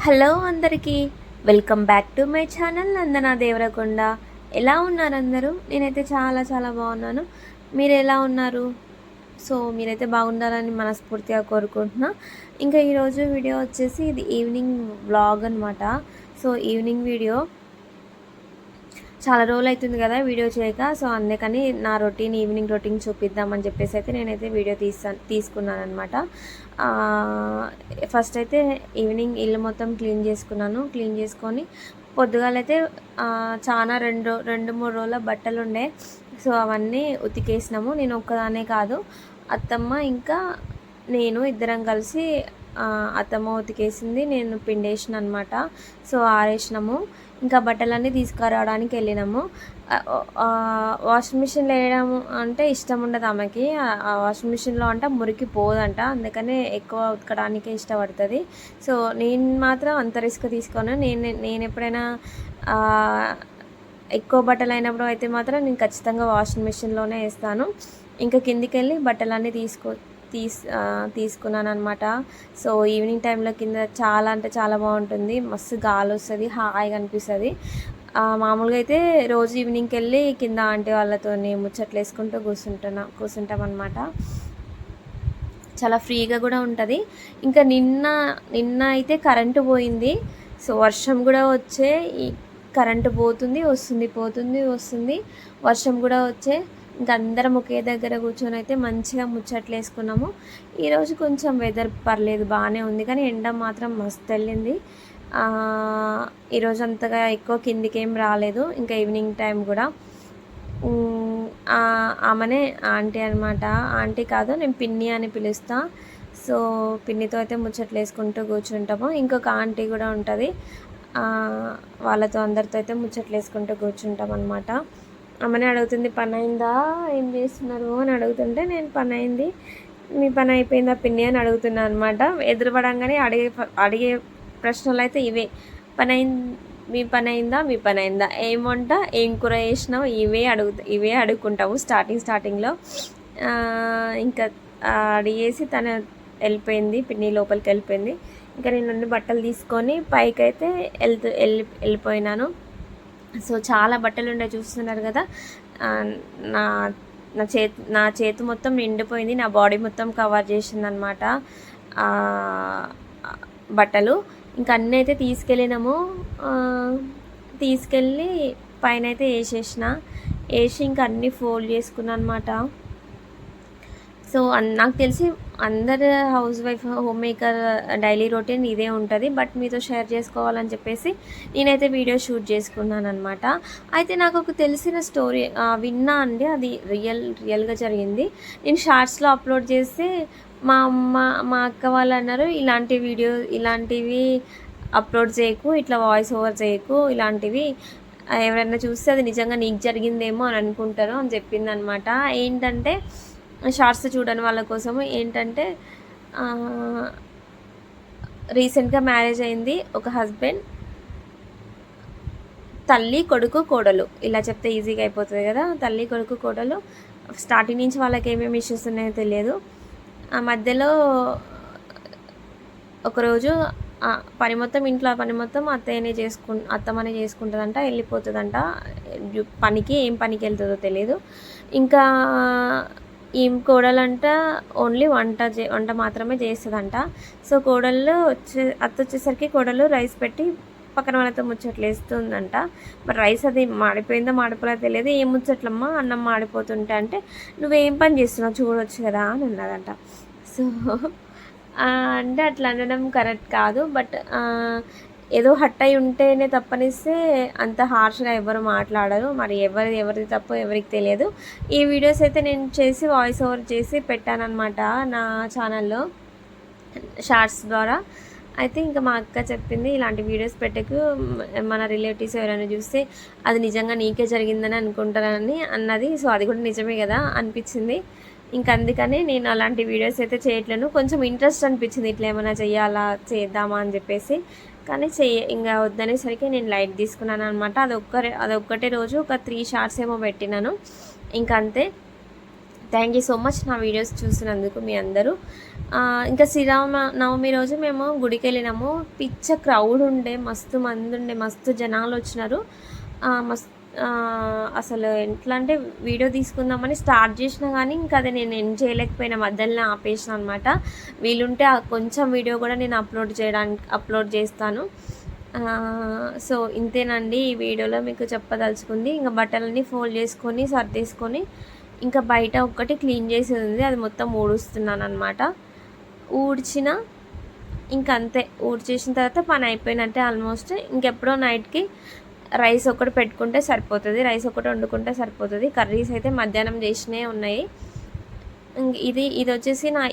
Hello అందరికీ welcome back to my channel Nandana Devarakonda. ఎలా ఉన్నారు అందరూ? నేనైతే చాలా చాలా బాగున్నాను. మీరు ఎలా ఉన్నారు? సో మీరైతే బాగుండాలని మనస్ఫూర్తిగా కోరుకుంటున్నా. ఇంకా ఈరోజు వీడియో వచ్చేసి ఇది ఈవినింగ్ వ్లాగ్ అనమాట. సో ఈవినింగ్ వీడియో చాలా రోజులు అవుతుంది కదా వీడియో చేయక. సో అందుకని నా ఈవినింగ్ రొటీన్ చూపిద్దామని చెప్పేసి అయితే నేనైతే వీడియో తీసుకున్నాను అనమాట. ఫస్ట్ అయితే ఈవినింగ్ ఇల్లు మొత్తం క్లీన్ చేసుకున్నాను. క్లీన్ చేసుకొని పొద్దుగాలైతే చాలా రెండు మూడు రోజుల బట్టలు ఉండే. సో అవన్నీ ఉతికేసినాము. నేను ఒక్కదానే కాదు, అత్తమ్మ ఇంకా నేను ఇద్దరం కలిసి అత్తమ్మ ఉతికేసింది, నేను పిండేసిన అనమాట. సో ఆరేసినాము. ఇంకా బట్టలన్నీ తీసుకురావడానికి వెళ్ళినాము. వాషింగ్ మిషన్లో వేయడం అంటే ఇష్టం ఉండదు ఆమెకి. వాషింగ్ మిషన్లో అంటే మురికి పోదంట, అందుకనే ఎక్కువ ఉతకడానికే ఇష్టపడుతుంది. సో నేను మాత్రం అంత రిస్క్ తీసుకోను. నేను ఎప్పుడైనా ఎక్కువ బట్టలు అయినప్పుడు అయితే మాత్రం నేను ఖచ్చితంగా వాషింగ్ మిషన్లోనే వేస్తాను. ఇంకా కిందికి వెళ్ళి బట్టలన్నీ తీసుకున్నాను అనమాట. సో ఈవినింగ్ టైంలో కింద చాలా అంటే చాలా బాగుంటుంది, మస్తు గాలి వస్తుంది, హాయిగా అనిపిస్తుంది. మామూలుగా అయితే రోజు ఈవినింగ్కి వెళ్ళి కింద ఆంటీ వాళ్ళతో ముచ్చట్లు వేసుకుంటూ కూర్చుంటాం అనమాట. చాలా ఫ్రీగా కూడా ఉంటుంది. ఇంకా నిన్న అయితే కరెంటు పోయింది. సో వర్షం కూడా వచ్చే, కరెంటు పోతుంది వస్తుంది, పోతుంది వస్తుంది, వర్షం కూడా వచ్చే. ఇంకా అందరం ఒకే దగ్గర కూర్చొని అయితే మంచిగా ముచ్చట్లు వేసుకున్నాము. ఈరోజు కొంచెం వెదర్ పర్లేదు, బాగానే ఉంది, కానీ ఎండ మాత్రం మస్తు వెళ్ళింది. ఈరోజు అంతగా ఎక్కువ కిందికి ఏం రాలేదు. ఇంకా ఈవినింగ్ టైం కూడా ఆమెనే ఆంటీ అనమాట. ఆంటీ కాదు, నేను పిన్ని అని పిలుస్తా. సో పిన్నితో అయితే ముచ్చట్లు వేసుకుంటూ కూర్చుంటాము. ఇంకొక ఆంటీ కూడా ఉంటుంది, వాళ్ళతో అందరితో అయితే ముచ్చట్లు వేసుకుంటూ కూర్చుంటాం అనమాట. అమ్మనే అడుగుతుంది, పని అయిందా, ఏం చేస్తున్నారు అని అడుగుతుంటే, నేను పని అయింది, మీ పని అయిపోయిందా పిన్ని అని అడుగుతున్నాను అనమాట. ఎదురుపడంగానే అడిగే ప్రశ్నలు అయితే ఇవే. మీ పని అయిందా, ఏం వంట, ఏం కూర చేసినావు, ఇవే అడుగుకుంటావు స్టార్టింగ్లో. ఇంకా అడిగేసి తను వెళ్ళిపోయింది, పిన్ని లోపలికి వెళ్ళిపోయింది. ఇంకా నేను బట్టలు తీసుకొని పైకి అయితే వెళ్ళిపోయినాను. సో చాలా బట్టలు ఉండే, చూస్తున్నారు కదా. నా నా చేతి మొత్తం నిండిపోయింది, నా బాడీ మొత్తం కవర్ చేసింది అనమాట బట్టలు. ఇంకా అన్నీ అయితే తీసుకెళ్ళినాము. తీసుకెళ్ళి పైన అయితే వేసి ఇంకా అన్నీ ఫోల్డ్ చేసుకున్నాను అనమాట. సో నాకు తెలిసి అందరు house wife, home maker daily routine ఇదే ఉంటుంది. బట్ మీతో షేర్ చేసుకోవాలని చెప్పేసి నేనైతే వీడియో షూట్ చేసుకున్నాను అనమాట. అయితే నాకు ఒక తెలిసిన స్టోరీ విన్నా అండి, అది రియల్గా జరిగింది. నేను షార్ట్స్లో అప్లోడ్ చేస్తే మా అక్క వాళ్ళు అన్నారు, ఇలాంటివి అప్లోడ్ చేయకు, ఇట్లా వాయిస్ ఓవర్ చేయకు, ఇలాంటివి ఎవరైనా చూస్తే అది నిజంగా నీకు జరిగిందేమో అని అనుకుంటారు అని చెప్పింది అనమాట. ఏంటంటే షార్ట్స్ చూడని వాళ్ళ కోసము ఏంటంటే, రీసెంట్గా మ్యారేజ్ అయింది ఒక హస్బెండ్, తల్లి కొడుకు కోడలు, ఇలా చెప్తే ఈజీగా అయిపోతుంది కదా. తల్లి కొడుకు కోడలు స్టార్టింగ్ నుంచి వాళ్ళకి ఏమేమి ఇష్యూస్ ఉన్నాయో తెలియదు. ఆ మధ్యలో ఒకరోజు ఇంట్లో పని మొత్తం అత్తమ్మనే చేసుకుంటుందంట, వెళ్ళిపోతుందంట పనికి. ఏం పనికి వెళ్తుందో తెలియదు. ఇంకా ఈ కోడలంట ఓన్లీ వంట మాత్రమే చేస్తుందంట. సో అత్త వచ్చేసరికి కోడలు రైస్ పెట్టి పక్కన వాళ్ళతో ముచ్చట్లు వేస్తుందంట. మరి రైస్ అది మాడిపోయిందో మాడిపోలేదో తెలియదు. ఏం ముచ్చట్లమ్మా, అన్నం మాడిపోతుంటే అంటే, నువ్వేం పని చేస్తున్నావు చూడవచ్చు కదా అని అన్నదంట. సో అంటే అట్లా అనడం కరెక్ట్ కాదు, బట్ ఏదో హట్ అయి ఉంటేనే తప్పనిస్తే అంత హార్ష్గా ఎవరు మాట్లాడరు. మరి ఎవరిది తప్పు ఎవరికి తెలియదు. ఈ వీడియోస్ అయితే నేను చేసి వాయిస్ ఓవర్ చేసి పెట్టానన్నమాట నా ఛానల్లో షార్ట్స్ ద్వారా. అయితే ఇంకా మా అక్క చెప్పింది, ఇలాంటి వీడియోస్ పెట్టకు, మన రిలేటివ్స్ ఎవరైనా చూస్తే అది నిజంగా నీకే జరిగిందని అనుకుంటారని అన్నది. సో అది కూడా నిజమే కదా అనిపించింది. ఇంకా అందుకని నేను అలాంటి వీడియోస్ అయితే చేయట్లేను. కొంచెం ఇంట్రెస్ట్ అనిపించింది, ఇట్లా ఏమైనా చేద్దామా అని చెప్పేసి. కానీ ఇంకా వద్దనేసరికి నేను లైట్ తీసుకున్నాను అనమాట. అదొక్కటే రోజు ఒక 3 షార్ట్స్ ఏమో పెట్టినాను. ఇంకా అంతే. థ్యాంక్ యూ సో మచ్ నా వీడియోస్ చూసినందుకు మీ అందరూ. ఇంకా శ్రీరామ నవమి రోజు మేము గుడికి వెళ్ళినాము. పిచ్చ క్రౌడ్ ఉండే, మస్తు మంది ఉండే, మస్తు జనాలు వచ్చినారు. అసలు ఎట్లా అంటే వీడియో తీసుకుందామని స్టార్ట్ చేసినా కానీ ఇంకా అది నేను ఎండ్ చేయలేకపోయినా, మధ్యలోనే ఆపేసిన అనమాట. వీలుంటే ఆ కొంచెం వీడియో కూడా నేను అప్లోడ్ చేస్తాను. సో ఇంతేనండి ఈ వీడియోలో మీకు చెప్పదలుచుకుంది. ఇంకా బట్టలన్నీ ఫోల్డ్ చేసుకొని సర్దేసుకొని ఇంకా బయట ఒక్కటి క్లీన్ చేసి ఉంది, అది మొత్తం ఊడుస్తున్నాను అనమాట. ఊడ్చిన ఇంకంతే, ఊడ్చేసిన తర్వాత పని అయిపోయినట్టే ఆల్మోస్ట్. ఇంకెప్పుడో నైట్కి రైస్ ఒకటి పెట్టుకుంటే సరిపోతుంది, రైస్ ఒకటి వండుకుంటే సరిపోతుంది. కర్రీస్ అయితే మధ్యాహ్నం చేసినవి ఉన్నాయి. ఇది వచ్చేసి నా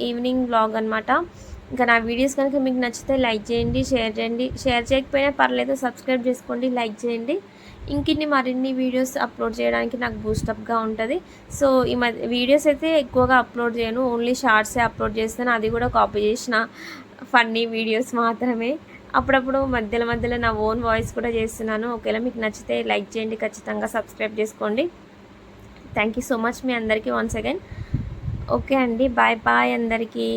ఈవినింగ్ వ్లాగ్ అనమాట. ఇంకా నా వీడియోస్ కనుక మీకు నచ్చితే లైక్ చేయండి, షేర్ చేయండి. షేర్ చేయకపోయినా పర్లేదు, సబ్స్క్రైబ్ చేసుకోండి, లైక్ చేయండి. ఇంకిన్ని మరిన్ని వీడియోస్ అప్లోడ్ చేయడానికి నాకు బూస్టప్గా ఉంటుంది. సో ఈ వీడియోస్ అయితే ఎక్కువగా అప్లోడ్ చేయను, ఓన్లీ షార్ట్సే అప్లోడ్ చేస్తాను. అది కూడా కాపీ చేసిన ఫన్నీ వీడియోస్ మాత్రమే. అప్పుడప్పుడు మధ్యలో నా ఓన్ వాయిస్ కూడా చేస్తున్నాను. ఒకవేళ మీకు నచ్చితే లైక్ చేయండి, ఖచ్చితంగా సబ్స్క్రైబ్ చేసుకోండి. థ్యాంక్ యూ సో మచ్ మీ అందరికీ వన్స్ అగైన్. ఓకే అండి, బాయ్ బాయ్ అందరికీ.